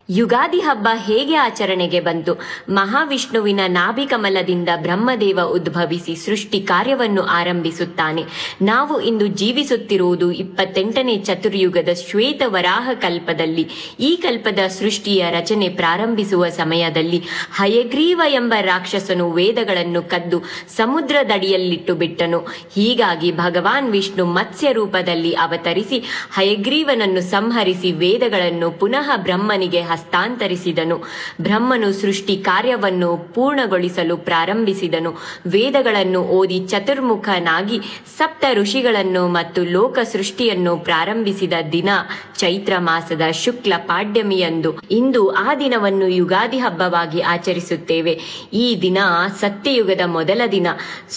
ಯುಗಾದಿ ಹಬ್ಬ ಹೇಗೆ ಆಚರಣೆಗೆ ಬಂತು? ಮಹಾವಿಷ್ಣುವಿನ ನಾಭಿಕಮಲದಿಂದ ಬ್ರಹ್ಮದೇವ ಉದ್ಭವಿಸಿ ಸೃಷ್ಟಿ ಕಾರ್ಯವನ್ನು ಆರಂಭಿಸುತ್ತಾನೆ. ನಾವು ಇಂದು ಜೀವಿಸುತ್ತಿರುವುದು 28ನೇ ಚತುರ್ಯುಗದ ಶ್ವೇತ ವರಾಹ ಕಲ್ಪದಲ್ಲಿ. ಈ ಕಲ್ಪದ ಸೃಷ್ಟಿಯ ರಚನೆ ಪ್ರಾರಂಭಿಸುವ ಸಮಯದಲ್ಲಿ ಹಯಗ್ರೀವ ಎಂಬ ರಾಕ್ಷಸನು ವೇದಗಳನ್ನು ಕದ್ದು ಸಮುದ್ರದಡಿಯಲ್ಲಿಟ್ಟು ಬಿಟ್ಟನು. ಹೀಗಾಗಿ ಭಗವಾನ್ ವಿಷ್ಣು ಮತ್ಸ್ಯ ರೂಪದಲ್ಲಿ ಅವತರಿಸಿ ಹಯಗ್ರೀವನನ್ನು ಸಂಹರಿಸಿ ವೇದಗಳನ್ನು ಪುನಃ ಬ್ರಹ್ಮನಿಗೆ ಹಸ್ತಾಂತರಿಸಿದನು. ಬ್ರಹ್ಮನು ಸೃಷ್ಟಿ ಕಾರ್ಯವನ್ನು ಪೂರ್ಣಗೊಳಿಸಲು ಪ್ರಾರಂಭಿಸಿದನು. ವೇದಗಳನ್ನು ಓದಿ ಚತುರ್ಮುಖನಾಗಿ ಸಪ್ತ ಋಷಿಗಳನ್ನು ಮತ್ತು ಲೋಕ ಸೃಷ್ಟಿಯನ್ನು ಪ್ರಾರಂಭಿಸಿದ ದಿನ ಚೈತ್ರ ಮಾಸದ ಶುಕ್ಲ ಪಾಡ್ಯಮಿಯಂದು. ಇಂದು ಆ ದಿನವನ್ನು ಯುಗಾದಿ ಹಬ್ಬವಾಗಿ ಆಚರಿಸುತ್ತೇವೆ. ಈ ದಿನ ಸತ್ಯಯುಗದ ಮೊದಲ ದಿನ.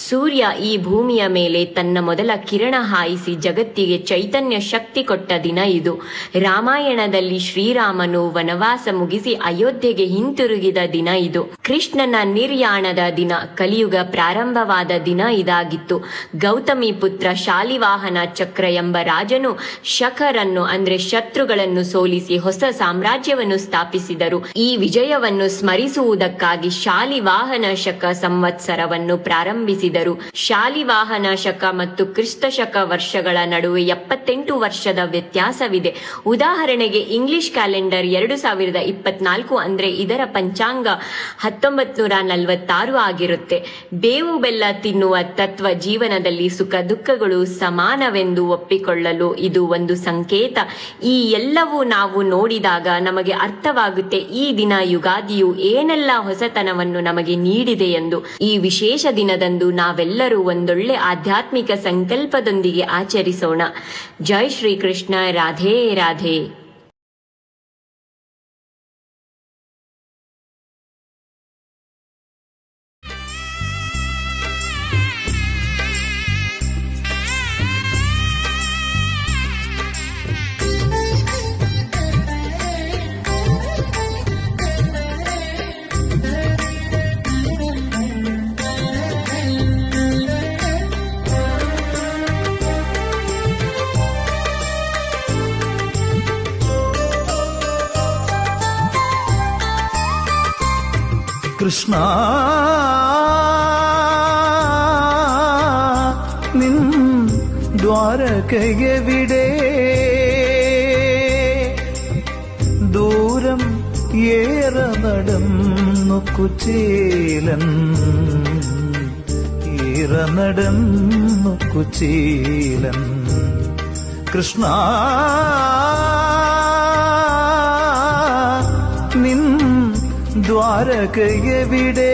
ಸೂರ್ಯ ಈ ಭೂಮಿಯ ಮೇಲೆ ತನ್ನ ಮೊದಲ ಕಿರಣ ಹಾಯಿಸಿ ಜಗತ್ತಿಗೆ ಚೈತನ್ಯ ಶಕ್ತಿ ಕೊಟ್ಟ ದಿನ ಇದು. ರಾಮಾಯಣದಲ್ಲಿ ಶ್ರೀರಾಮನು ವನವಾಸ ಮುಗಿಸಿ ಅಯೋಧ್ಯೆಗೆ ಹಿಂತಿರುಗಿದ ದಿನ ಇದು. ಕೃಷ್ಣನ ನಿರ್ಯಾಣದ ದಿನ. ಕಲಿಯುಗ ಪ್ರಾರಂಭವಾದ ದಿನ ಇದಾಗಿತ್ತು. ಗೌತಮಿ ಪುತ್ರ ಶಾಲಿವಾಹನ ಚಕ್ರ ಎಂಬ ರಾಜನು ಶಕರನ್ನು ಅಂದ್ರೆ ಶತ್ರುಗಳನ್ನು ಸೋಲಿಸಿ ಹೊಸ ಸಾಮ್ರಾಜ್ಯವನ್ನು ಸ್ಥಾಪಿಸಿದರು. ಈ ವಿಜಯವನ್ನು ಸ್ಮರಿಸುವುದಕ್ಕಾಗಿ ಶಾಲಿವಾಹನ ಶಕ ಸಂವತ್ಸರವನ್ನು ಪ್ರಾರಂಭಿಸಿದರು. ಶಾಲಿವಾಹನ ಶಕ ಮತ್ತು ಕ್ರಿಸ್ತ ಶಕ ವರ್ಷಗಳ ನಡುವೆ 78 ವರ್ಷದ ವ್ಯತ್ಯಾಸವಿದೆ. ಉದಾಹರಣೆಗೆ ಇಂಗ್ಲಿಷ್ ಕ್ಯಾಲೆಂಡರ್ 2024 ಅಂದ್ರೆ ಇದರ ಪಂಚಾಂಗ 1946 ಆಗಿರುತ್ತೆ. ಬೇವು ಬೆಲ್ಲ ತಿನ್ನುವ ತತ್ವ ಜೀವನದಲ್ಲಿ ಸುಖ ದುಃಖಗಳು ಸಮಾನವೆಂದು ಒಪ್ಪಿಕೊಳ್ಳಲು ಇದು ಒಂದು ಸಂಕೇತ. ಈ ಎಲ್ಲವೂ ನಾವು ನೋಡಿದಾಗ ನಮಗೆ ಅರ್ಥವಾಗುತ್ತೆ ಈ ದಿನ ಯುಗಾದಿಯು ಏನೆಲ್ಲ ಹೊಸತನವನ್ನು ನಮಗೆ ನೀಡಿದೆ ಎಂದು. ಈ ವಿಶೇಷ ದಿನದಂದು ನಾವೆಲ್ಲರೂ ಒಂದೊಳ್ಳೆ ಆಧ್ಯಾತ್ಮಿಕ ಸಂಕಲ್ಪದೊಂದಿಗೆ ಆಚರಿಸೋಣ. ಜೈ ಶ್ರೀಕೃಷ್ಣ. ರಾಧೇ ರಾಧೇ. കൃഷ്ണ നിൻ ദ്വാരകയെവിടെ? ദൂരം ഏറെ നടന്നു കുചേലൻ, ഏറെ നടന്നു കുചേലൻ. കൃഷ്ണ നിൻ ദ്വാരകയെവിടെ?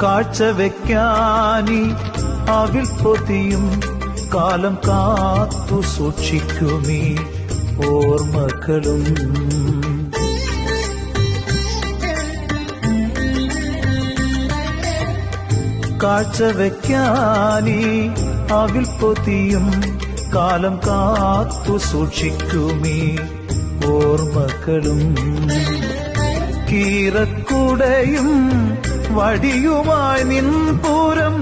കാഴ്ച വെക്കാനി അവിൽ പൊതിയും കാലം കാത്തു സൂക്ഷിക്കുമീ ഓർമ്മകളും. കാഴ്ച വെക്കാനി അവിൽ പൊതിയും കാലം കാത്തു സൂക്ഷിക്കുമീ ഓർമ്മകളും. കീറക്കുടയും വടിയുമായി നിൻപൂരം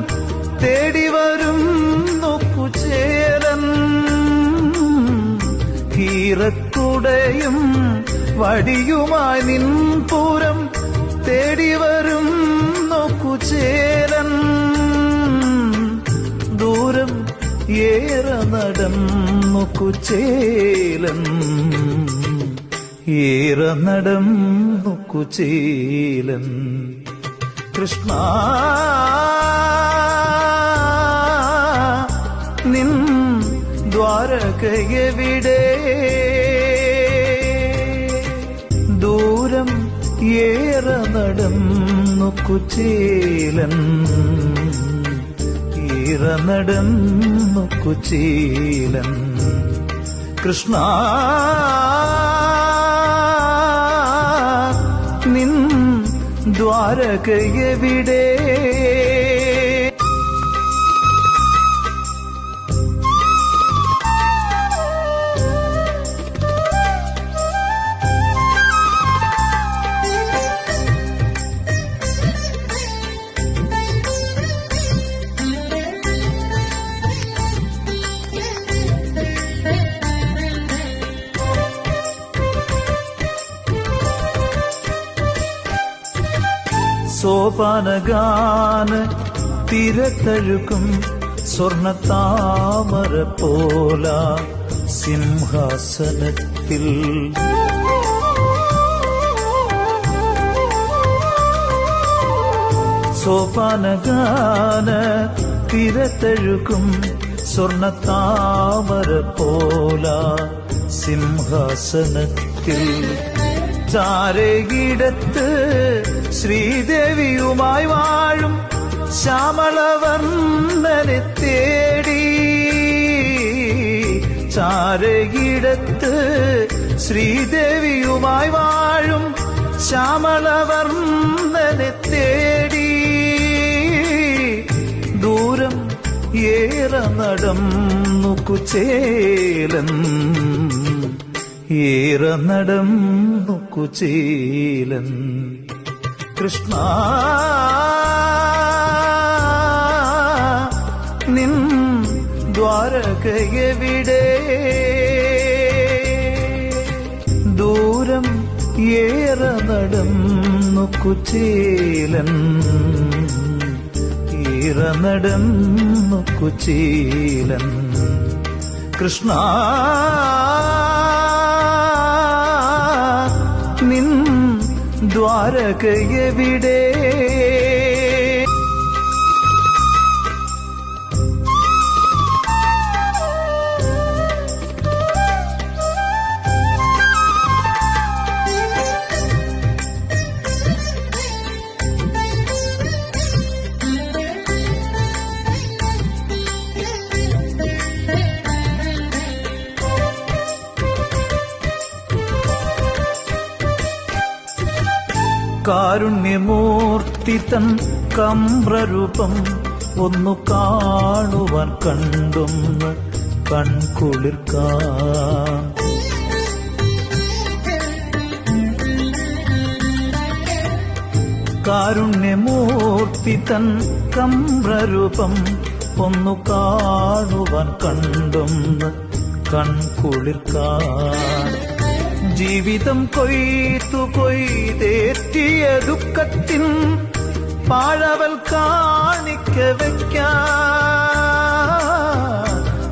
തേടിവരുന്നു കുചേലൻ. കീറക്കുടയും വടിയുമായി നിൻപൂരം തേടിവരുന്നു കുചേലൻ. ദൂരം ഏറെ നടന്നു കുചേലൻ, ഏറെ നടന്നു കുചേലൻ. കൃഷ്ണ നിൻ ദ്വാരകയെവിടെ? ദൂരം ഏറെ നടന്നു കുചേലൻ, ഏറെ നടന്നു കുചേലൻ. കൃഷ്ണ നിൻ ദ്വാരകയെവിടെ? സോപാനഗാന തിരത്തഴുക്കും സ്വർണത്താമര പോല സിംഹാസനത്തിൽ സോപാനഗാന തിരത്തഴുക്കും സ്വർണത്താമര പോല സിംഹാസനത്തിൽ ചാരകിടത്ത് ശ്രീദേവിയുമായി വാഴും ശ്യാമളവർണ്ണനെ തേടി. ചാരകിടത്ത് ശ്രീദേവിയുമായി വാഴും ശ്യാമളവർണ്ണനെ തേടി. ദൂരം ഏറെ നടന്നു കുചേലൻ, ഏറെ നടന്നു കുചേലൻ. കൃഷ്ണ നിൻ ദ്വാരകയെവിടെ? ദൂരം ഏറെ നടന്നു കുചേലൻ, ഏറെ നടന്നു കുചേലൻ. കൃഷ്ണ നിൻ ദ്വാരകയെവിടെ? കാരുണ്യമൂർത്തി തൻ കമ്രരൂപം ഒന്നു കാണുവാൻ കണ്ടൊന്ന് കൺകുളിർക്കാൻ. കാരുണ്യമൂർത്തി തൻ കമ്രരൂപം ഒന്നു കാണുവാൻ കണ്ടൊന്ന് കൺകുളിർക്കാൻ. ജീവിതം കൊയ്ത്തു കൊയ്തേറ്റിയ ദുഃഖത്തിൻ പാഴവൽ കാണിക്ക വയ്ക്കാൻ.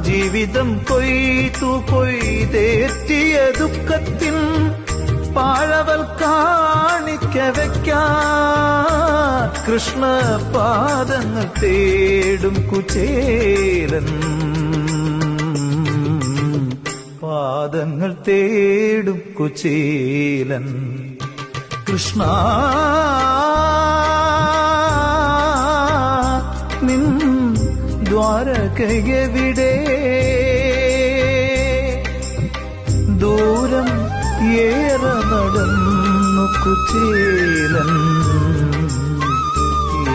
ജീവിതം കൊയ്ത്തു കൊയ്തേറ്റിയ ദുഃഖത്തിൻ പാഴവൽ കാണിക്ക വയ്ക്കാൻ. കൃഷ്ണ പാദങ്ങൾ തേടും കുചേലൻ, പാദങ്ങൾ തേടും കുചേലൻ. കൃഷ്ണ നിൻ ദ്വാരകയെവിടെ? ദൂരം ഏറെ നടന്നു കുചേലൻ,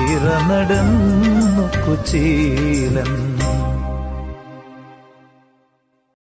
ഏറെ നടന്നു കുചേലൻ.